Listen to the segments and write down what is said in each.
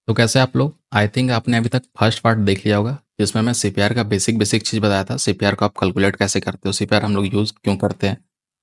तो कैसे आप लोग? आई थिंक आपने अभी तक फर्स्ट पार्ट देख लिया होगा जिसमें मैं सीपीआर का बेसिक बेसिक चीज़ बताया था। सीपीआर को आप कैलकुलेट कैसे करते हो, सीपीआर हम लोग यूज़ क्यों करते हैं,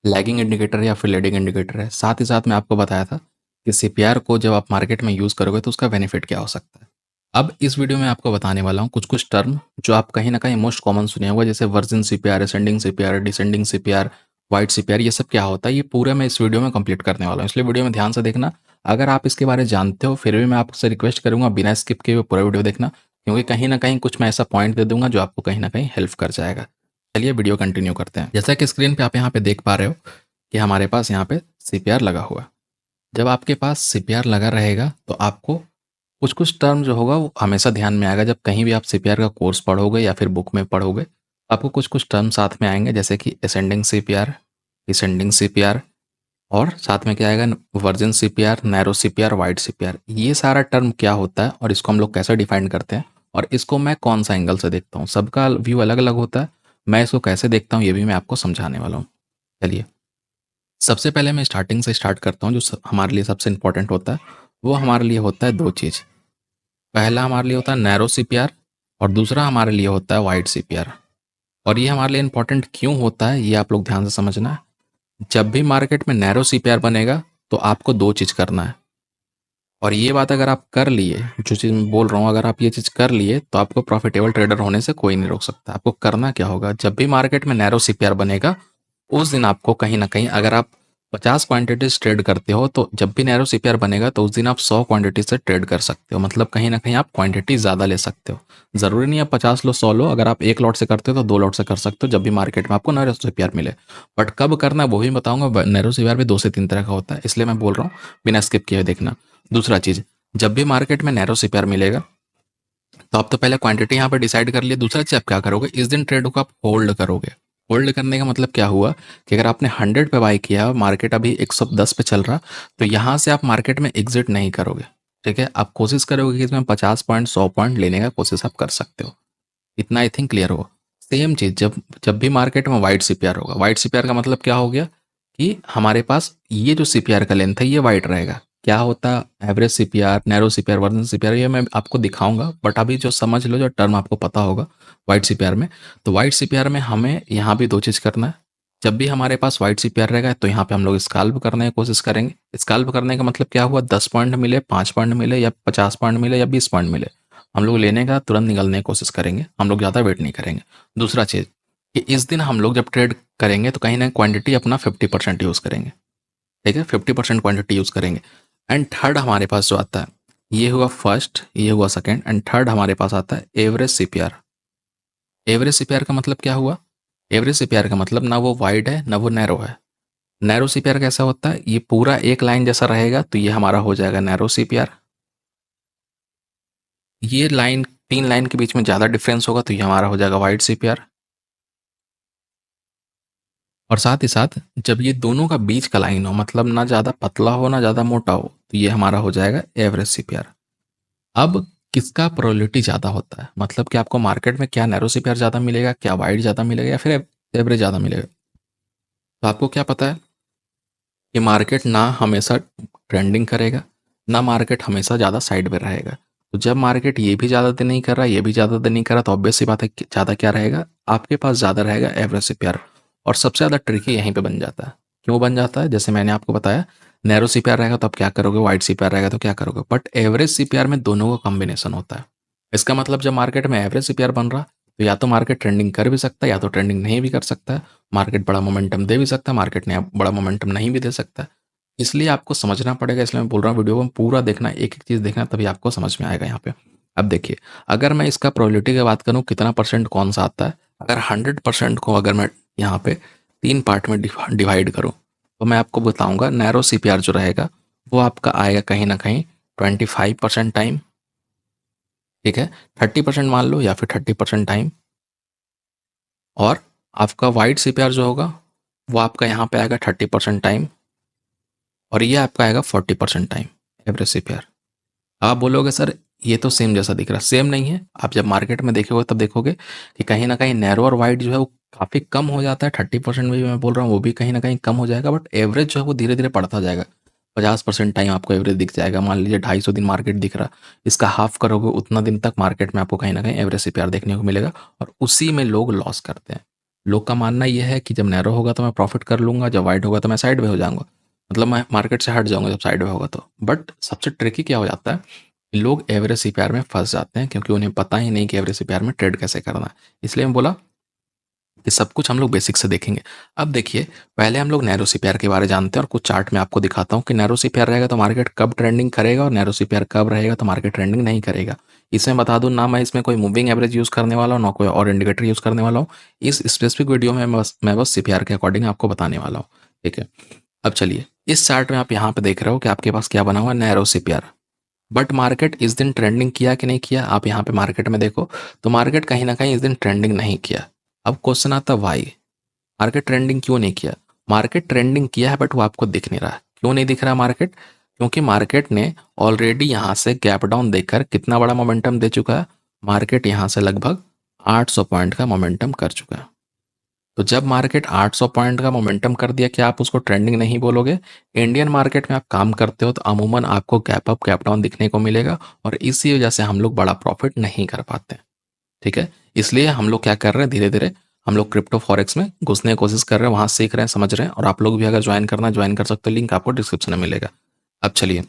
लैगिंग इंडिकेटर या फिर लीडिंग इंडिकेटर है। साथ ही साथ मैं आपको बताया था कि सीपीआर को जब आप मार्केट में यूज़ करोगे तो उसका बेनिफिट क्या हो सकता है। अब इस वीडियो में आपको बताने वाला हूँ कुछ कुछ टर्म जो आप कहीं ना कहीं मोस्ट कॉमन सुने होगा, जैसे virgin CPR, ascending CPR, descending CPR, white CPR. ये सब क्या होता है ये पूरा मैं इस वीडियो में कंप्लीट करने वाला हूँ, इसलिए वीडियो में ध्यान से देखना। अगर आप इसके बारे में जानते हो फिर भी मैं आपसे रिक्वेस्ट करूंगा बिना स्किप किए हुए पूरा वीडियो देखना, क्योंकि कहीं ना कहीं कुछ मैं ऐसा पॉइंट दे दूंगा जो आपको कहीं ना कहीं हेल्प कर जाएगा। चलिए वीडियो कंटिन्यू करते हैं। जैसा कि स्क्रीन पे आप यहाँ पे देख पा रहे हो कि हमारे पास यहाँ पे सीपीआर लगा हुआ है। जब आपके पास सीपीआर लगा रहेगा तो आपको कुछ कुछ टर्म जो होगा वो हमेशा ध्यान में आएगा। जब कहीं भी आप सीपीआर का कोर्स पढ़ोगे या फिर बुक में पढ़ोगे आपको कुछ कुछ टर्म साथ में आएंगे, जैसे कि असेंडिंग सीपीआर, डिसेंडिंग सीपीआर, और साथ में क्या आएगा, virgin CPR, narrow CPR, wide CPR. ये सारा टर्म क्या होता है और इसको हम लोग कैसे डिफाइन करते हैं और इसको मैं कौन सा एंगल से देखता हूँ, सबका व्यू अलग अलग होता है। मैं इसको कैसे देखता हूँ ये भी मैं आपको समझाने वाला हूँ। चलिए, सबसे पहले मैं स्टार्टिंग से स्टार्ट करता हूँ। जो हमारे लिए सबसे इंपॉर्टेंट होता है वो हमारे लिए होता है दो चीज़। पहला हमारे लिए होता है नैरो सीपीआर और दूसरा हमारे लिए होता है वाइड सीपीआर। और ये हमारे लिए इंपॉर्टेंट क्यों होता है ये आप लोग ध्यान से समझना है। जब भी मार्केट में नैरो सीपीआर बनेगा तो आपको दो चीज़ करना है, और ये बात अगर आप कर लिए, जो चीज़ मैं बोल रहा हूँ अगर आप ये चीज़ कर लिए तो आपको प्रॉफिटेबल ट्रेडर होने से कोई नहीं रोक सकता। आपको करना क्या होगा, जब भी मार्केट में नैरो सीपीआर बनेगा उस दिन आपको कहीं ना कहीं, अगर आप 50 क्वांटिटीज ट्रेड करते हो तो जब भी नैरो सीपीआर बनेगा तो उस दिन आप 100 क्वांटिटी से ट्रेड कर सकते हो। मतलब कहीं ना कहीं आप क्वांटिटी ज़्यादा ले सकते हो। ज़रूरी नहीं आप 50 लो, 100 लो। अगर आप एक लॉट से करते हो तो दो लॉट से कर सकते हो जब भी मार्केट में आपको नैरो सीपीआर मिले। बट कब करना है वो भी बताऊंगा। नैरो सीपीआर भी दो से तीन तरह का होता है, इसलिए मैं बोल रहा हूँ बिना स्किप किए हुए देखना। दूसरा चीज़, जब भी मार्केट में नैरो सीपीआर मिलेगा तो आप तो पहले क्वांटिटी यहाँ पर डिसाइड कर लिए। दूसरा चीज़ आप क्या करोगे, इस दिन ट्रेड को आप होल्ड करोगे। होल्ड करने का मतलब क्या हुआ कि अगर आपने 100 पे बाई किया, मार्केट अभी 110 पे चल रहा, तो यहाँ से आप मार्केट में एग्जिट नहीं करोगे। ठीक है, आप कोशिश करोगे कि इसमें 50 पॉइंट 100 पॉइंट लेने का कोशिश आप कर सकते हो। इतना आई थिंक क्लियर हो। सेम चीज़ जब जब भी मार्केट में वाइट सीपीआर होगा, वाइट सीपीआर का मतलब क्या हो गया कि हमारे पास ये जो सीपीआर का लेंथ है ये वाइट रहेगा। क्या होता है average CPR, narrow CPR, virgin CPR, ये मैं आपको दिखाऊंगा। बट अभी जो समझ लो, जो टर्म आपको पता होगा वाइट सीपीआर में, तो वाइट सीपीआर में हमें यहाँ भी दो चीज़ करना है। जब भी हमारे पास वाइट सीपीआर रहेगा तो यहाँ पे हम लोग स्काल्प करने की कोशिश करेंगे। स्काल्प करने का मतलब क्या हुआ, 10 पॉइंट मिले, 5 पॉइंट मिले या 50 पॉइंट मिले या 20 पॉइंट मिले, हम लोग लेने का तुरंत निकलने की कोशिश करेंगे। हम लोग ज़्यादा वेट नहीं करेंगे। दूसरा चीज़ कि इस दिन हम लोग जब ट्रेड करेंगे तो कहीं ना क्वांटिटी अपना 50% यूज़ करेंगे। ठीक है, 50% क्वांटिटी यूज़ करेंगे। एंड थर्ड हमारे पास जो आता है, ये हुआ फर्स्ट, ये हुआ सेकेंड, एंड थर्ड हमारे पास आता है एवरेज सीपीआर। एवरेज सीपीआर का मतलब क्या हुआ, एवरेज सीपीआर का मतलब ना वो वाइड है ना वो नैरो है। नैरो सीपीआर कैसा होता है, ये पूरा एक लाइन जैसा रहेगा तो ये हमारा हो जाएगा नैरो सीपीआर। ये लाइन, तीन लाइन के बीच में ज़्यादा डिफरेंस होगा तो ये हमारा हो जाएगा वाइड सीपीआर। और साथ ही साथ जब ये दोनों का बीच का लाइन हो, मतलब ना ज़्यादा पतला हो ना ज़्यादा मोटा हो, तो ये हमारा हो जाएगा एवरेज सीपीआर। अब किसका प्रोबेबिलिटी ज़्यादा होता है, मतलब कि आपको मार्केट में क्या नैरो सीपीआर ज़्यादा मिलेगा, क्या वाइड ज़्यादा मिलेगा या फिर एवरेज ज़्यादा मिलेगा। तो आपको क्या पता है कि मार्केट ना हमेशा ट्रेंडिंग करेगा, ना मार्केट हमेशा ज़्यादा साइड में रहेगा। तो जब मार्केट ये भी ज़्यादा दिन नहीं कर रहा, ये भी ज़्यादा दिन नहीं कर रहा, तो ऑब्वियस सी बात है कि ज़्यादा क्या रहेगा, आपके पास ज़्यादा रहेगा एवरेज सीपीआर। और सबसे ज़्यादा ट्रिकी यहीं पे बन जाता है। क्यों बन जाता है, जैसे मैंने आपको बताया, नैरो सीपीआर रहेगा तो आप क्या करोगे, वाइड सीपीआर रहेगा तो क्या करोगे, बट एवरेज सीपीआर में दोनों का कॉम्बिनेशन होता है। इसका मतलब जब मार्केट में एवरेज सीपीआर बन रहा तो या तो मार्केट ट्रेंडिंग कर भी सकता है या तो ट्रेंडिंग नहीं भी कर सकता है। मार्केट बड़ा मोमेंटम दे भी सकता है, मार्केट ने बड़ा मोमेंटम नहीं भी दे सकता है। इसलिए आपको समझना पड़ेगा, इसलिए मैं बोल रहा हूँ वीडियो को पूरा देखना, एक-एक चीज़ देखना, तभी आपको समझ में आएगा यहाँ पे। अब देखिए, अगर मैं इसका प्रोबेबिलिटी की बात करूँ कितना परसेंट कौन-सा आता है, अगर 100% को अगर मैं यहाँ पे 3 पार्ट में डिवाइड करूँ, तो मैं आपको बताऊँगा नैरो सीपीआर जो रहेगा, वो आपका आएगा कहीं न कहीं 25% टाइम, ठीक है? 30% मान लो या फिर 30% टाइम। और आपका वाइड सीपीआर जो होगा, वो आपका यहाँ पे आएगा 30% टाइम, और ये आपका आएगा 40% टाइम, एवरेज सीपीआर। आप बोलोगे सर ये तो सेम जैसा दिख रहा है, सेम नहीं है। आप जब मार्केट में देखोगे तब देखोगे कि कहीं ना कहीं नैरो और वाइड जो है वो काफ़ी कम हो जाता है। 30% में भी मैं बोल रहा हूँ वो भी कहीं ना कहीं कम हो जाएगा, बट एवरेज जो है वो धीरे धीरे बढ़ता जाएगा। 50% टाइम आपको एवरेज दिख जाएगा। मान लीजिए 250 दिन मार्केट दिख रहा, इसका हाफ करोगे उतना दिन तक मार्केट में आपको कहीं ना कहीं एवरेज सीपीआर देखने को मिलेगा, और उसी में लोग लॉस करते हैं। लोग का मानना यह है कि जब नैरो होगा तो मैं प्रॉफिट कर लूंगा, जब वाइड होगा तो मैं साइड में हो जाऊंगा, मतलब मैं मार्केट से हट जाऊंगा जब साइड में होगा तो। बट सबसे ट्रिकी क्या हो जाता है, लोग एवरेज सीपीआर में फंस जाते हैं क्योंकि उन्हें पता ही नहीं कि एवरेज सीपीआर में ट्रेड कैसे करना है। इसलिए मैं बोला ये सब कुछ हम लोग बेसिक से देखेंगे। अब देखिए, पहले हम लोग नैरो सीपीआर के बारे में जानते हैं और कुछ चार्ट में आपको दिखाता हूँ कि नैरो सीपीआर रहेगा तो मार्केट कब ट्रेंडिंग करेगा और नैरो सीपीआर कब रहेगा तो मार्केट ट्रेंडिंग नहीं करेगा। इसमें बता दूं ना, मैं इसमें कोई मूविंग एवरेज यूज़ करने वाला हूँ ना कोई और इंडिकेटर यूज़ करने वाला हूँ। इस स्पेसिफिक वीडियो में मैं बस सीपीआर के अकॉर्डिंग आपको बताने वाला हूँ। ठीक है, अब चलिए, इस चार्ट में आप यहाँ पे देख रहे हो कि आपके पास क्या बना हुआ है, नैरो सीपीआर। बट मार्केट इस दिन ट्रेंडिंग किया कि नहीं किया, आप यहाँ पे मार्केट में देखो तो मार्केट कहीं ना कहीं इस दिन ट्रेंडिंग नहीं किया। अब क्वेश्चन आता वाई, मार्केट ट्रेंडिंग क्यों नहीं किया? मार्केट ट्रेंडिंग किया है बट वो आपको दिख नहीं रहा। क्यों नहीं दिख रहा मार्केट? क्योंकि मार्केट ने ऑलरेडी यहाँ से गैप डाउन देकर कितना बड़ा मोमेंटम दे चुका है। मार्केट यहाँ से लगभग 800 पॉइंट का मोमेंटम कर चुका है। तो जब मार्केट 800 पॉइंट का मोमेंटम कर दिया, क्या आप उसको ट्रेंडिंग नहीं बोलोगे? इंडियन मार्केट में आप काम करते हो तो अमूमन आपको गैप अप गैप डाउन दिखने को मिलेगा, और इसी वजह से हम लोग बड़ा प्रॉफिट नहीं कर पाते। ठीक है, इसलिए हम लोग क्या कर रहे हैं, धीरे धीरे हम लोग क्रिप्टो फॉरेक्स में घुसने की कोशिश कर रहे हैं, वहाँ सीख रहे हैं, समझ रहे हैं, और आप लोग भी अगर ज्वाइन करना ज्वाइन कर सकते हो, लिंक आपको डिस्क्रिप्शन में मिलेगा। अब चलिए,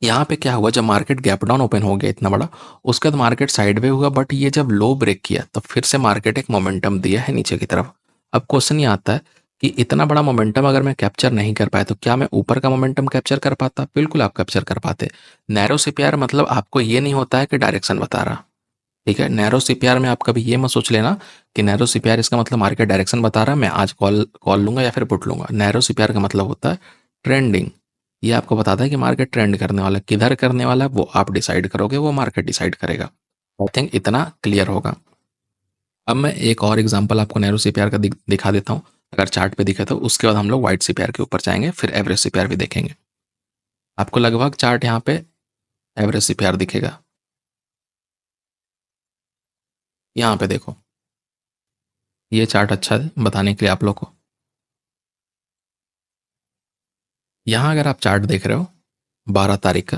यहाँ पे क्या हुआ, जब मार्केट गैप डाउन ओपन हो गया इतना बड़ा, उसके बाद मार्केट साइडवे हुआ, बट ये जब लो ब्रेक किया तो फिर से मार्केट एक मोमेंटम दिया है नीचे की तरफ। अब क्वेश्चन ये आता है कि इतना बड़ा मोमेंटम अगर मैं कैप्चर नहीं कर पाया तो क्या मैं ऊपर का मोमेंटम कैप्चर कर पाता? बिल्कुल आप कैप्चर कर पाते। नैरो सीपीआर मतलब आपको ये नहीं होता है कि डायरेक्शन बता रहा। ठीक है, नैरो सीपीआर में आप कभी ये मत सोच लेना कि नैरो सीपीआर इसका मतलब मार्केट डायरेक्शन बता रहा है, मैं आज कॉल कॉल लूंगा या फिर पुट लूंगा। नैरो सीपीआर का मतलब होता है ट्रेंडिंग। ये आपको बताता है कि मार्केट ट्रेंड करने वाला है, किधर करने वाला है वो आप डिसाइड करोगे, वो मार्केट डिसाइड करेगा। आई थिंक इतना क्लियर होगा। अब मैं एक और एग्जांपल आपको नैरो सीपीआर का दिखा देता हूँ। अगर चार्ट पे दिखे तो उसके बाद हम लोग वाइट सीपीआर के ऊपर जाएंगे, फिर एवरेज सीपीआर भी देखेंगे। आपको लगभग चार्ट यहाँ पे एवरेज सीपीआर दिखेगा। यहाँ पे देखो, ये चार्ट अच्छा है बताने के लिए आप लोग को। यहाँ अगर आप चार्ट देख रहे हो 12 तारीख का,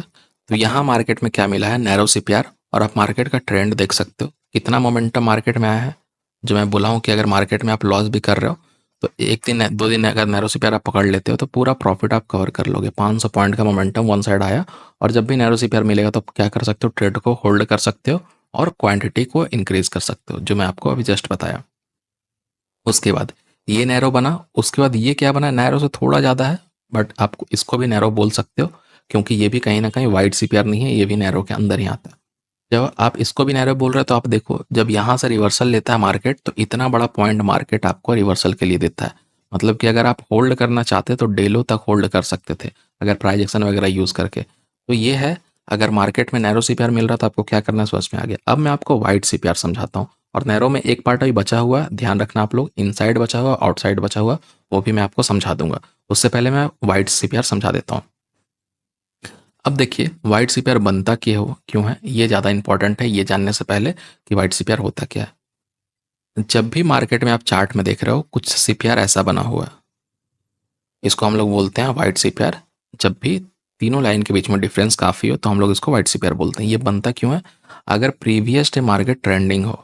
तो यहाँ मार्केट में क्या मिला है, नैरो सीपीआर, और आप मार्केट का ट्रेंड देख सकते हो कितना मोमेंटम मार्केट में आया है। जो मैं बोला हूँ कि अगर मार्केट में आप लॉस भी कर रहे हो तो एक दिन दो दिन अगर नैरो सीपीआर आप पकड़ लेते हो तो पूरा प्रॉफिट आप कवर कर लोगे। 500 पॉइंट का मोमेंटम वन साइड आया, और जब भी नैरो सीपीआर मिलेगा तो आप क्या कर सकते हो, ट्रेड को होल्ड कर सकते हो और क्वांटिटी को इंक्रीज कर सकते हो, जो मैं आपको अभी जस्ट बताया। उसके बाद ये नैरो बना, उसके बाद ये क्या बना, नैरो से थोड़ा ज़्यादा है, बट आप इसको भी नैरो बोल सकते हो क्योंकि ये भी कहीं ना कहीं वाइड सीपीआर नहीं है, ये भी नैरो के अंदर ही आता है। जब आप इसको भी नैरो बोल रहे हो तो आप देखो, जब यहाँ से रिवर्सल लेता है मार्केट तो इतना बड़ा पॉइंट मार्केट आपको रिवर्सल के लिए देता है। मतलब कि अगर आप होल्ड करना चाहते तो डेलो तक होल्ड कर सकते थे अगर प्राइस एक्शन वगैरह यूज़ करके। तो ये है, अगर मार्केट में नैरो सीपीआर मिल रहा तो आपको क्या करना है समझ में आ गया। अब मैं आपको वाइड सीपीआर समझाता हूँ, और नैरो में एक पार्ट अभी बचा हुआ है, ध्यान रखना आप लोग, इनसाइड बचा हुआ, आउटसाइड बचा हुआ, वो भी मैं आपको समझा दूंगा। उससे पहले मैं वाइड सीपीआर समझा देता हूँ। अब देखिए, वाइट सीपीआर बनता क्यों है, ये ज़्यादा इंपॉर्टेंट है ये जानने से पहले कि वाइट सीपीआर होता क्या है। जब भी मार्केट में आप चार्ट में देख रहे हो कुछ सीपीआर ऐसा बना हुआ है, इसको हम लोग बोलते हैं वाइट सीपीआर। जब भी तीनों लाइन के बीच में डिफरेंस काफ़ी हो तो हम लोग इसको वाइट सीपीआर बोलते हैं। ये बनता क्यों है, अगर प्रीवियस डे मार्केट ट्रेंडिंग हो।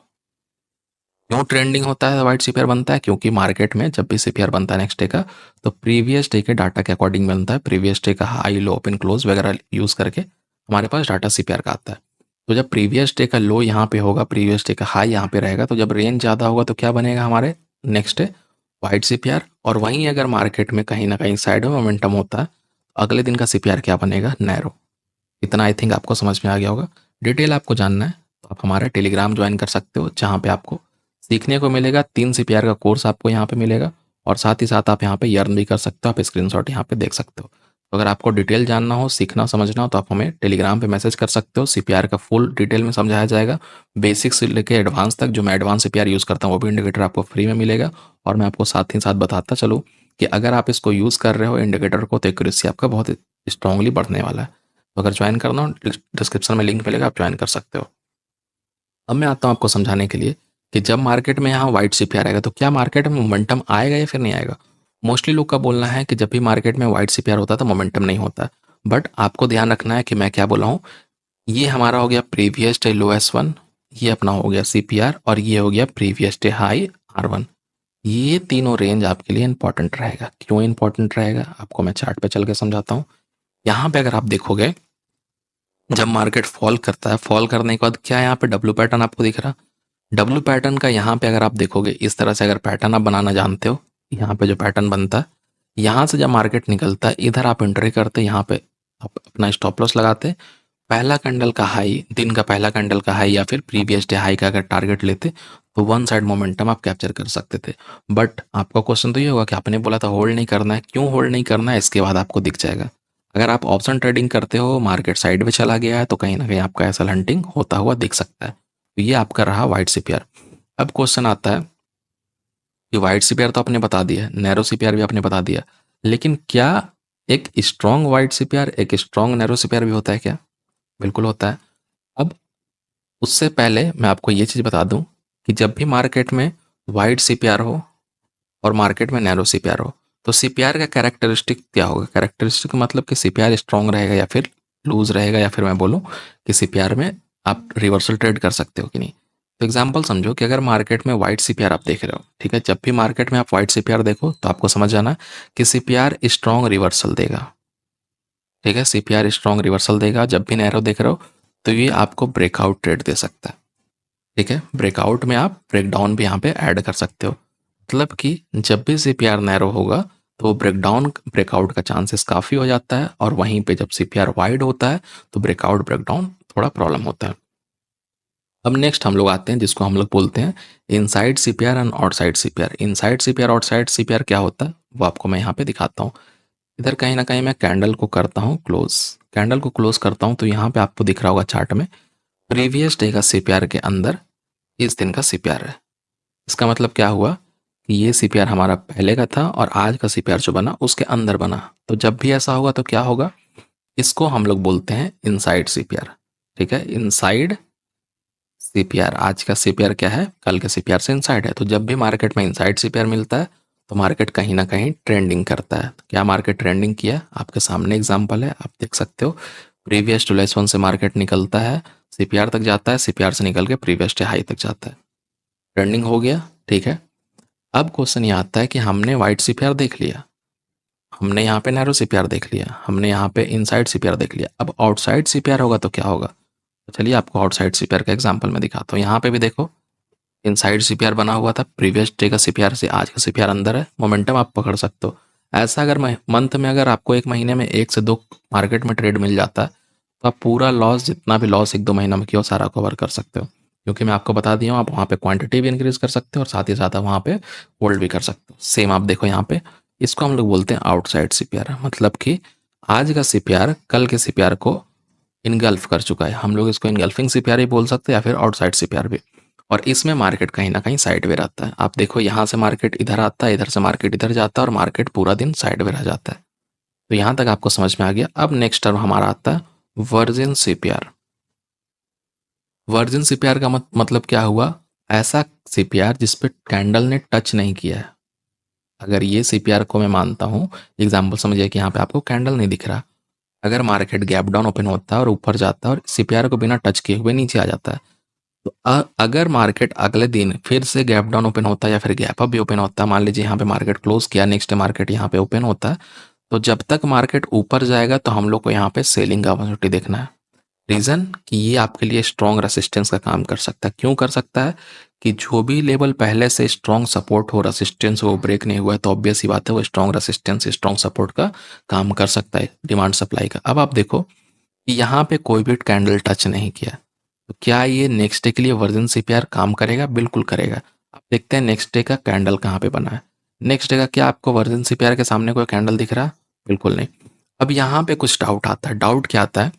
क्यों ट्रेंडिंग होता है वाइट सीपीआर बनता है, क्योंकि मार्केट में जब भी सीपीआर बनता है नेक्स्ट डे का, तो प्रीवियस डे के डाटा के अकॉर्डिंग बनता है। प्रीवियस डे का हाई लो ओपन क्लोज वगैरह यूज़ करके हमारे पास डाटा सीपीआर का आता है। तो जब प्रीवियस डे का लो यहाँ पे होगा, प्रीवियस डे का हाई यहाँ पे रहेगा, तो जब रेंज ज़्यादा होगा तो क्या बनेगा हमारे नेक्स्ट डे, वाइट सीपीआर। और वहीं अगर मार्केट में कहीं ना कहीं साइड में मोमेंटम होता है, अगले दिन का सीपीआर क्या बनेगा, नैरो। इतना आई थिंक आपको समझ में आ गया होगा। डिटेल आपको जानना है तो आप हमारा टेलीग्राम ज्वाइन कर सकते हो, जहाँ पे आपको सीखने को मिलेगा। 3 सीपीआर का कोर्स आपको यहाँ पे मिलेगा, और साथ ही साथ आप यहाँ पे अर्न भी कर सकते हो। आप स्क्रीनशॉट यहाँ पे देख सकते हो। तो अगर आपको डिटेल जानना हो, सीखना समझना हो, तो आप हमें टेलीग्राम पे मैसेज कर सकते हो। सीपीआर का फुल डिटेल में समझाया जाएगा, बेसिक से लेकर एडवांस तक। जो मैं एडवांस सीपीआर यूज़ करता हूँ वो भी इंडिकेटर आपको फ्री में मिलेगा, और मैं आपको साथ ही साथ बताता चलूँ कि अगर आप इसको यूज़ कर रहे हो इंडिकेटर को, तो एक्यूरेसी आपका बहुत स्ट्रांगली बढ़ने वाला है। तो अगर ज्वाइन करना हो, डिस्क्रिप्शन में लिंक मिलेगा, आप ज्वाइन कर सकते हो। अब मैं आता हूँ आपको समझाने के लिए कि जब मार्केट में यहाँ वाइट सीपीआर आएगा तो क्या मार्केट में मोमेंटम आएगा या फिर नहीं आएगा। मोस्टली लोग का बोलना है कि जब भी मार्केट में वाइट सीपीआर होता है तो मोमेंटम नहीं होता, बट आपको ध्यान रखना है कि मैं क्या बोला हूँ। ये हमारा हो गया प्रीवियस डे लो S1, ये अपना हो गया सीपीआर, और ये हो गया प्रीवियस डे हाई R1। ये तीनों रेंज आपके लिए इंपॉर्टेंट रहेगा। क्यों इंपॉर्टेंट रहेगा, आपको मैं चार्ट पे चल के समझाता हूँ। यहाँ पे अगर आप देखोगे, जब मार्केट फॉल करता है, फॉल करने के बाद क्या यहाँ पे डब्ल्यू पैटर्न आपको दिख रहा। डब्ल्यू पैटर्न का यहाँ पे अगर आप देखोगे, इस तरह से अगर पैटर्न आप बनाना जानते हो, यहाँ पे जो पैटर्न बनता है, यहाँ से जब मार्केट निकलता है, इधर आप एंट्री करते, यहाँ पे आप अपना स्टॉप लॉस लगाते, पहला कैंडल का हाई, दिन का पहला कैंडल का हाई या फिर प्रीवियस डे हाई का अगर टारगेट लेते, तो वन साइड मोमेंटम आप कैप्चर कर सकते थे। बट आपका क्वेश्चन तो ये होगा कि आपने बोला था होल्ड नहीं करना है, क्यों होल्ड नहीं करना है, इसके बाद आपको दिख जाएगा। अगर आप ऑप्शन ट्रेडिंग करते हो, मार्केट साइड में चला गया है, तो कहीं ना कहीं आपका एसएल हंटिंग होता हुआ दिख सकता है। तो ये आपका रहा वाइट सीपीआर। अब क्वेश्चन आता है कि वाइट सीपीआर तो आपने बता दिया, नैरो सीपीआर भी आपने बता दिया, लेकिन क्या एक स्ट्रॉन्ग वाइट सीपीआर, एक स्ट्रॉन्ग नैरो सीपीआर भी होता है क्या? बिल्कुल होता है। अब उससे पहले मैं आपको ये चीज़ बता दूं कि जब भी मार्केट में वाइड सीपीआर हो और मार्केट में नैरो सीपीआर हो, तो सीपीआर का कैरेक्टरिस्टिक क्या होगा? कैरेक्टरिस्टिक मतलब कि सीपीआर स्ट्रॉन्ग रहेगा या फिर लूज रहेगा, या फिर मैं बोलूँ कि सीपीआर में आप रिवर्सल ट्रेड कर सकते हो कि नहीं। तो एग्जाम्पल समझो कि अगर मार्केट में वाइट सीपीआर आप देख रहे हो, ठीक है, जब भी मार्केट में आप वाइट सीपीआर देखो तो आपको समझ जाना कि सीपीआर स्ट्रॉन्ग रिवर्सल देगा। ठीक है, सीपीआर स्ट्रॉन्ग रिवर्सल देगा। जब भी नैरो देख रहे हो तो ये आपको ब्रेकआउट ट्रेड दे सकता है। ठीक है, ब्रेकआउट में आप ब्रेकडाउन भी यहाँ पे ऐड कर सकते हो। मतलब कि जब भी सीपीआर नैरो होगा तो ब्रेकडाउन ब्रेकआउट का चांसेस काफ़ी हो जाता है, और वहीं पे जब सीपीआर वाइड होता है तो ब्रेकआउट ब्रेकडाउन थोड़ा प्रॉब्लम होता है। अब नेक्स्ट हम लोग आते हैं जिसको हम लोग बोलते हैं inside CPR and outside CPR. Inside CPR outside CPR क्या होता है वो आपको मैं यहाँ पे दिखाता हूँ। इधर कहीं ना कहीं मैं कैंडल को करता हूँ क्लोज, कैंडल को क्लोज करता हूँ, तो यहाँ पे आपको दिख रहा होगा चार्ट में प्रीवियस डे का सीपीआर के अंदर इस दिन का सीपीआर है। इसका मतलब क्या हुआ कि ये सीपीआर हमारा पहले का था और आज का सीपीआर जो बना उसके अंदर बना। तो जब भी ऐसा होगा तो क्या होगा, इसको हम लोग बोलते हैं इनसाइड सीपीआर। ठीक है, इनसाइड सीपीआर। आज का सीपीआर क्या है, कल के सीपीआर से इनसाइड है। तो जब भी मार्केट में इनसाइड सीपीआर मिलता है तो मार्केट कहीं ना कहीं ट्रेंडिंग करता है। तो क्या मार्केट ट्रेंडिंग किया, आपके सामने एग्जांपल है, आप देख सकते हो। प्रीवियस टू लेस वन से मार्केट निकलता है, सीपीआर तक जाता है, सीपीआर से निकल के प्रीवियस डे हाई तक जाता है, ट्रेंडिंग हो गया। ठीक है, अब क्वेश्चन ये आता है कि हमने वाइट सीपीआर देख लिया, हमने यहाँ पे नैरो सीपीआर देख लिया, हमने यहाँ पे इनसाइड सीपीआर देख लिया, अब आउटसाइड सीपीआर होगा तो क्या होगा। तो चलिए आपको आउटसाइड सीपीआर का एग्जांपल मैं दिखाता हूँ। यहाँ पे भी देखो इनसाइड सीपीआर बना हुआ था, प्रीवियस डे का सीपीआर से आज का सीपीआर अंदर है, मोमेंटम आप पकड़ सकते हो। ऐसा अगर मंथ में अगर आपको एक महीने में 1 से 2 मार्केट में ट्रेड मिल जाता है तो आप पूरा लॉस, जितना भी लॉस 1-2 महीना में किया हो, सारा कवर कर सकते हो। क्योंकि मैं आपको बता दिया हूँ, आप वहाँ पे क्वांटिटी भी इंक्रीज कर सकते हो और साथ ही साथ आप वहाँ पे होल्ड भी कर सकते हो। सेम आप देखो यहाँ पे, इसको हम लोग बोलते हैं आउटसाइड सीपीआर। मतलब कि आज का सीपीआर कल के सीपीआर को इनगल्फ कर चुका है। हम लोग इसको इनगल्फिंग सीपीआर ही बोल सकते हैं या फिर आउटसाइड सीपीआर भी। और इसमें मार्केट कहीं ना कहीं साइड में रहता है। आप देखो यहाँ से मार्केट इधर आता है, इधर से मार्केट इधर जाता है, और मार्केट पूरा दिन साइड में रह जाता है। तो यहाँ तक आपको समझ में आ गया। अब नेक्स्ट टर्म हमारा आता है वर्जिन सीपीआर। वर्जिन सीपीआर का मतलब क्या हुआ, ऐसा सीपीआर जिसपे कैंडल ने टच नहीं किया है। अगर ये सीपीआर को मैं मानता हूँ, एग्जाम्पल समझिए कि यहाँ पे आपको कैंडल नहीं दिख रहा, अगर मार्केट गैप डाउन ओपन होता है और ऊपर जाता है और सीपीआर को बिना टच किए हुए नीचे आ जाता है, तो अगर मार्केट अगले दिन फिर से गैप डाउन ओपन होता है या फिर गैप अप भी ओपन होता है, मान लीजिए यहाँ पे मार्केट क्लोज किया, नेक्स्ट डे मार्केट यहाँ पे ओपन होता है, तो जब तक मार्केट ऊपर जाएगा तो हम लोग को यहाँ पे सेलिंग का अपॉर्चुनिटी देखना है। रीज़न कि ये आपके लिए स्ट्रॉन्ग रेसिस्टेंस का काम कर सकता है। क्यों कर सकता है कि जो भी लेवल पहले से स्ट्रॉन्ग सपोर्ट हो, रेसिस्टेंस वो ब्रेक नहीं हुआ है, तो ऑब्वियस सी बात है वो स्ट्रॉन्ग रेसिस्टेंस स्ट्रॉन्ग सपोर्ट का काम कर सकता है, डिमांड सप्लाई का। अब आप देखो कि यहाँ पे कोई भी कैंडल टच नहीं किया, तो क्या ये नेक्स्ट डे के लिए वर्जिन सीपीआर काम करेगा? बिल्कुल करेगा। अब देखते हैं नेक्स्ट डे का कैंडल कहाँ पे बना है। नेक्स्ट डे का क्या आपको वर्जिन सीपीआर के सामने कोई कैंडल दिख रहा है? बिल्कुल नहीं। अब यहाँ पे कुछ डाउट आता है। डाउट क्या आता है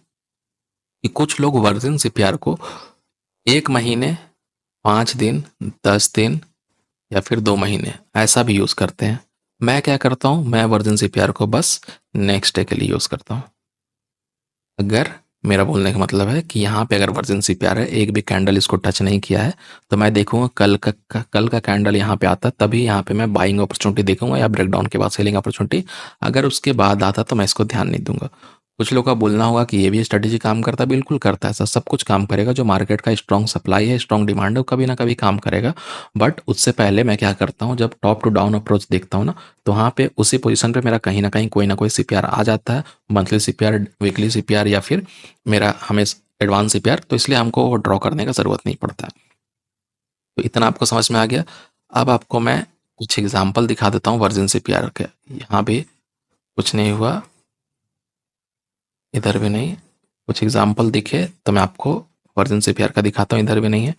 कि कुछ लोग वर्जिन सीपीआर को 1 महीने, 5 दिन, 10 दिन या फिर 2 महीने ऐसा भी यूज़ करते हैं। मैं क्या करता हूँ, मैं वर्जिन सीपीआर को बस नेक्स्ट डे के लिए यूज़ करता हूँ। अगर मेरा बोलने का मतलब है कि यहाँ पे अगर वर्जिन सीपीआर है, एक भी कैंडल इसको टच नहीं किया है, तो मैं देखूंगा कल का कैंडल यहाँ पे आता, तभी यहाँ पे मैं बाइंग अपॉर्चुनिटी देखूंगा या ब्रेकडाउन के बाद सेलिंग अपॉर्चुनिटी। अगर उसके बाद आता तो मैं इसको ध्यान नहीं दूंगा। कुछ लोग का बोलना होगा कि ये भी स्ट्रेटेजी काम करता है, बिल्कुल करता है, ऐसा सब कुछ काम करेगा। जो मार्केट का स्ट्रॉन्ग सप्लाई है, स्ट्रॉन्ग डिमांड है, वो कभी ना कभी काम करेगा। बट उससे पहले मैं क्या करता हूँ, जब टॉप टू डाउन अप्रोच देखता हूँ ना, तो वहाँ पे उसी पोजीशन पे मेरा कहीं ना कोई सीपीआर आ जाता है, मंथली सीपीआर, वीकली सीपीआर, या फिर मेरा हमें एडवांस सीपीआर। तो इसलिए हमको वो ड्रॉ करने का ज़रूरत नहीं पड़ता है। तो इतना आपको समझ में आ गया। अब आपको मैं कुछ एग्जांपल दिखा देता हूँ वर्जिन सीपीआर के। यहाँ भी कुछ नहीं हुआ, इधर भी नहीं। कुछ एग्जांपल दिखे तो मैं आपको वर्जिन सीपीआर का दिखाता हूँ, इधर भी नहीं है।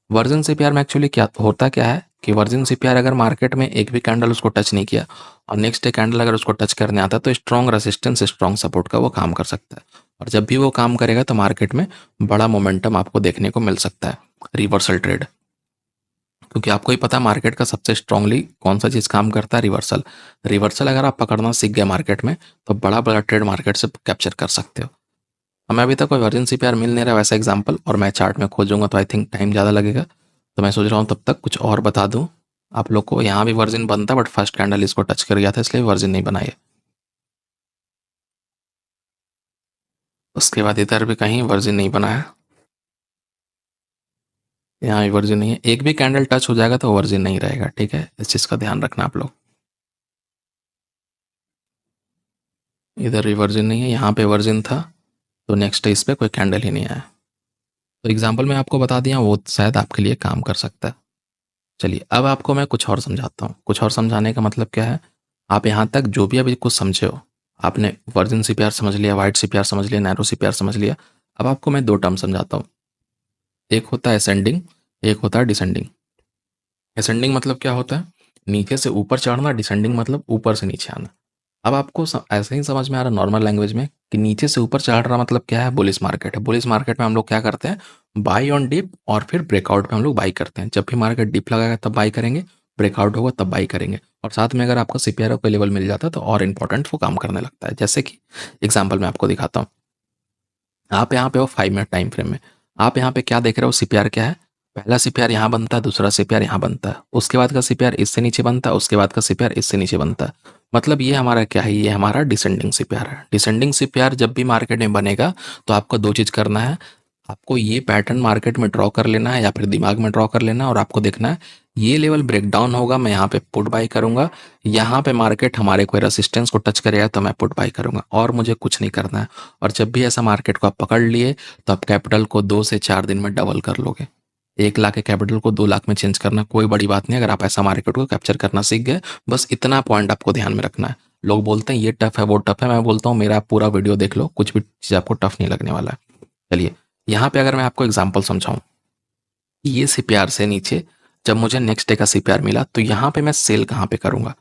वर्जिन सीपीआर में एक्चुअली क्या होता क्या है कि वर्जिन सीपीआर अगर मार्केट में एक भी कैंडल उसको टच नहीं किया और नेक्स्ट डे कैंडल अगर उसको टच करने आता है, तो स्ट्रॉन्ग रेसिस्टेंस, स्ट्रॉन्ग सपोर्ट का वो काम कर सकता है। और जब भी वो काम करेगा तो मार्केट में बड़ा मोमेंटम आपको देखने को मिल सकता है, रिवर्सल ट्रेड। क्योंकि आपको ही पता है मार्केट का सबसे स्ट्रांगली कौन सा चीज़ काम करता है, रिवर्सल। रिवर्सल अगर आप पकड़ना सीख गए मार्केट में, तो बड़ा बड़ा ट्रेड मार्केट से कैप्चर कर सकते हो। हमें अभी तक कोई वर्जिन सीपीआर मिल नहीं रहा वैसा एग्जांपल, और मैं चार्ट में खोजूंगा तो आई थिंक टाइम ज़्यादा लगेगा। तो मैं सोच रहा हूँ तब तक कुछ और बता दूँ आप लोग को। यहाँ भी वर्जिन बनता, बट फर्स्ट कैंडल इसको टच कर गया था, इसलिए वर्जिन नहीं बनाई है। उसके बाद इधर भी कहीं वर्जिन नहीं बनाया, यहाँ भी वर्जिन नहीं है। एक भी कैंडल टच हो जाएगा तो वर्जिन नहीं रहेगा, ठीक है, इस चीज़ का ध्यान रखना आप लोग। इधर भी वर्जिन नहीं है, यहाँ पे वर्जिन था, तो नेक्स्ट इस पे कोई कैंडल ही नहीं आया। तो एग्जाम्पल मैं आपको बता दिया, वो शायद आपके लिए काम कर सकता है। चलिए अब आपको मैं कुछ और समझाता हूँ। कुछ और समझाने का मतलब क्या है, आप यहाँ तक जो भी अभी कुछ समझे हो, आपने वर्जिन सीपीआर समझ लिया, वाइट सीपीआर समझ लिया, नैरो सीपीआर समझ लिया। अब आपको मैं दो टर्म समझाता हूँ। एक होता है असेंडिंग, एक होता है डिसेंडिंग। असेंडिंग मतलब क्या होता है, नीचे से ऊपर चढ़ना। डिसेंडिंग मतलब ऊपर से नीचे आना। अब आपको ऐसे ही समझ में आ रहा नॉर्मल लैंग्वेज में कि नीचे से ऊपर चढ़ रहा मतलब क्या है, बुलिश मार्केट है। बुलिश मार्केट में हम लोग क्या करते हैं, बाई ऑन डिप और फिर ब्रेकआउट पे हम लोग बाई करते हैं। जब भी मार्केट डिप लगाएगा तब बाई करेंगे, ब्रेकआउट होगा तब बाई करेंगे। और साथ में अगर आपको सीपीआर का लेवल मिल जाता है तो और इंपॉर्टेंट वो काम करने लगता है। जैसे कि एग्जाम्पल मैं आपको दिखाता हूँ। आप यहाँ पे हो 5 मिनट टाइम फ्रेम में, आप यहाँ पे क्या देख रहे हो, सीपीआर क्या है, पहला सीपीआर यहाँ बनता है, दूसरा सीपीआर यहाँ बनता है, उसके बाद का सीपीआर इससे नीचे बनता है, उसके बाद का सीपीआर इससे नीचे बनता है। मतलब ये हमारा क्या है, ये हमारा डिसेंडिंग सीपीआर है। डिसेंडिंग सीपीआर जब भी मार्केट में बनेगा तो आपको दो चीज़ करना है। आपको ये पैटर्न मार्केट में ड्रॉ कर लेना है या फिर दिमाग में ड्रॉ कर लेना है, और आपको देखना है ये लेवल ब्रेकडाउन होगा, मैं यहाँ पे पुट बाई करूंगा। यहाँ पे मार्केट हमारे कोई रेसिस्टेंस को टच करेगा तो मैं पुट बाई करूंगा, और मुझे कुछ नहीं करना है। और जब भी ऐसा मार्केट को आप पकड़ लिए तो आप कैपिटल को 2 से 4 दिन में डबल कर लोगे। 1 लाख के कैपिटल को 2 लाख में चेंज करना कोई बड़ी बात नहीं, अगर आप ऐसा मार्केट को कैप्चर करना सीख गए। बस इतना पॉइंट आपको ध्यान में रखना है। लोग बोलते हैं ये टफ है वो टफ है, मैं बोलता हूँ मेरा पूरा वीडियो देख लो, कुछ भी चीज़ आपको टफ नहीं लगने वाला है। चलिए यहाँ पे अगर मैं आपको एग्जांपल समझाऊं, ये सीपीआर से नीचे जब मुझे नेक्स्ट डे का सीपीआर मिला तो यहाँ पे मैं सेल कहाँ पे करूंगा।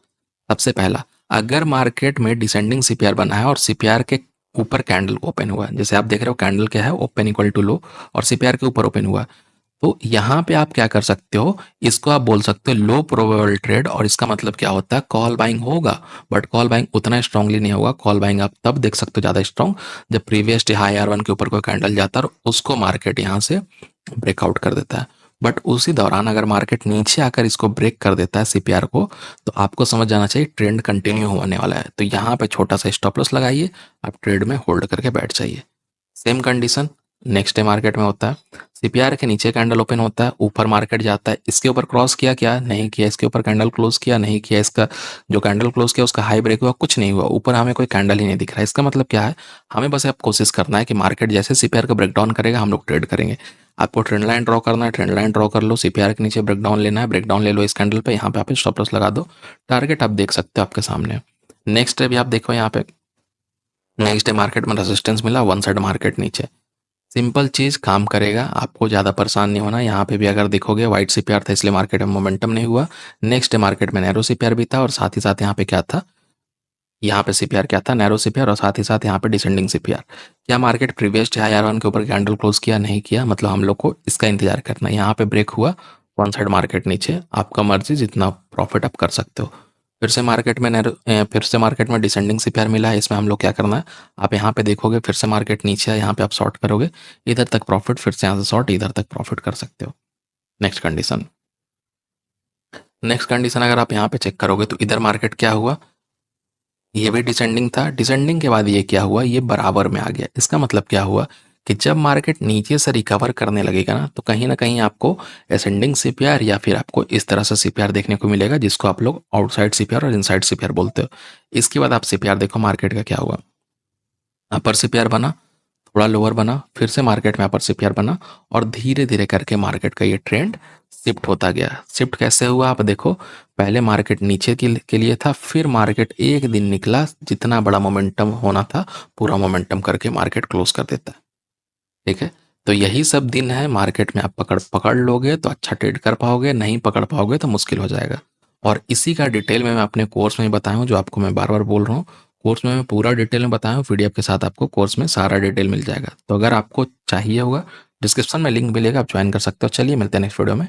सबसे पहला, अगर मार्केट में डिसेंडिंग सीपीआर बना है और सीपीआर के ऊपर कैंडल ओपन हुआ है, जैसे आप देख रहे हो कैंडल क्या है, ओपन इक्वल टू लो, और सीपीआर के ऊपर ओपन हुआ, तो यहाँ पे आप क्या कर सकते हो, इसको आप बोल सकते हो लो प्रोबेबल ट्रेड। और इसका मतलब क्या होता है, कॉल बाइंग होगा, बट कॉल बाइंग उतना स्ट्रांगली नहीं होगा। कॉल बाइंग आप तब देख सकते हो ज़्यादा स्ट्रांग, जब प्रीवियस डे हाई R1 के ऊपर कोई कैंडल जाता है और उसको मार्केट यहाँ से ब्रेकआउट कर देता है। बट उसी दौरान अगर मार्केट नीचे आकर इसको ब्रेक कर देता है सीपीआर को, तो आपको समझ जाना चाहिए ट्रेंड कंटिन्यू होने वाला है। तो यहाँ पे छोटा सा स्टॉप लॉस लगाइए, आप ट्रेड में होल्ड करके बैठ जाइए। Same condition next day market में होता है। सीपीआर के नीचे कैंडल ओपन होता है, ऊपर मार्केट जाता है, इसके ऊपर क्रॉस किया क्या, नहीं किया, इसके ऊपर कैंडल क्लोज किया, नहीं किया, इसका जो कैंडल क्लोज किया उसका हाई ब्रेक हुआ, कुछ नहीं हुआ, ऊपर हमें कोई कैंडल ही नहीं दिख रहा है। इसका मतलब क्या है, हमें बस अब कोशिश करना है कि मार्केट जैसे सीपीआर का ब्रेकडाउन करेगा हम लोग ट्रेड करेंगे। आपको ट्रेंड लाइन ड्रॉ करना है, ट्रेंड लाइन ड्रॉ कर लो, सीपीआर के नीचे ब्रेकडाउन लेना है, ब्रेकडाउन ले लो इस कैंडल पे, यहाँ पे आप स्टॉप लॉस लगा दो। टारगेट आप देख सकते हो आपके सामने। नेक्स्ट डे भी आप देखो यहाँ पे, नेक्स्ट डे मार्केट में रेजिस्टेंस मिला, वन साइड मार्केट नीचे। सिंपल चीज़ काम करेगा, आपको ज़्यादा परेशान नहीं होना। यहाँ पे भी अगर देखोगे वाइट सीपीआर था इसलिए मार्केट में मोमेंटम नहीं हुआ। नेक्स्ट डे मार्केट में नैरो सीपीआर भी था, और साथ ही साथ यहाँ पे क्या था, यहाँ पे सीपीआर क्या था, नैरो सीपीआर, और साथ ही साथ यहाँ पे डिसेंडिंग सीपीआर। क्या market previous day high R1 के ऊपर कैंडल क्लोज किया, नहीं किया, मतलब हम लोग को इसका इंतजार करना है। यहाँ पे ब्रेक हुआ, वन साइड मार्केट नीचे, आपका मर्जी जितना प्रॉफिट आप कर सकते हो। फिर से मार्केट में डिसेंडिंग सीपीआर मिला है। इसमें हम लोग क्या करना है, आप यहाँ पे देखोगे फिर से मार्केट नीचे है, यहाँ पे आप शॉर्ट करोगे, इधर तक प्रॉफिट, फिर से यहाँ से शॉर्ट, इधर तक प्रॉफिट कर सकते हो। नेक्स्ट कंडीशन अगर आप यहाँ पे चेक करोगे तो इधर मार्केट क्या हुआ, ये भी डिसेंडिंग था। डिसेंडिंग के बाद ये क्या हुआ, ये बराबर में आ गया। इसका मतलब क्या हुआ कि जब मार्केट नीचे से रिकवर करने लगेगा ना कहीं आपको असेंडिंग सीपीआर या फिर आपको इस तरह से सीपीआर देखने को मिलेगा, जिसको आप लोग आउटसाइड सीपीआर और इनसाइड सीपीआर बोलते हो। इसके बाद आप सीपीआर देखो मार्केट का क्या हुआ, अपर सीपीआर बना, थोड़ा लोअर बना, फिर से मार्केट में अपर सीपीआर बना, और धीरे धीरे करके मार्केट का ये ट्रेंड शिफ्ट होता गया। शिफ्ट कैसे हुआ आप देखो, पहले मार्केट नीचे के लिए था, फिर मार्केट एक दिन निकला, जितना बड़ा मोमेंटम होना था पूरा मोमेंटम करके मार्केट क्लोज कर देता है। ठीक है, तो यही सब दिन है मार्केट में। आप पकड़ पकड़ लोगे तो अच्छा ट्रेड कर पाओगे, नहीं पकड़ पाओगे तो मुश्किल हो जाएगा। और इसी का डिटेल में मैं अपने कोर्स में बताया हूँ, जो आपको मैं बार बार बोल रहा हूँ। कोर्स में मैं पूरा डिटेल में बताया हूँ, पीडीएफ के साथ आपको कोर्स में सारा डिटेल मिल जाएगा। तो अगर आपको चाहिए होगा, डिस्क्रिप्शन में लिंक मिलेगा, आप ज्वाइन कर सकते हो। चलिए मिलते हैं नेक्स्ट वीडियो में।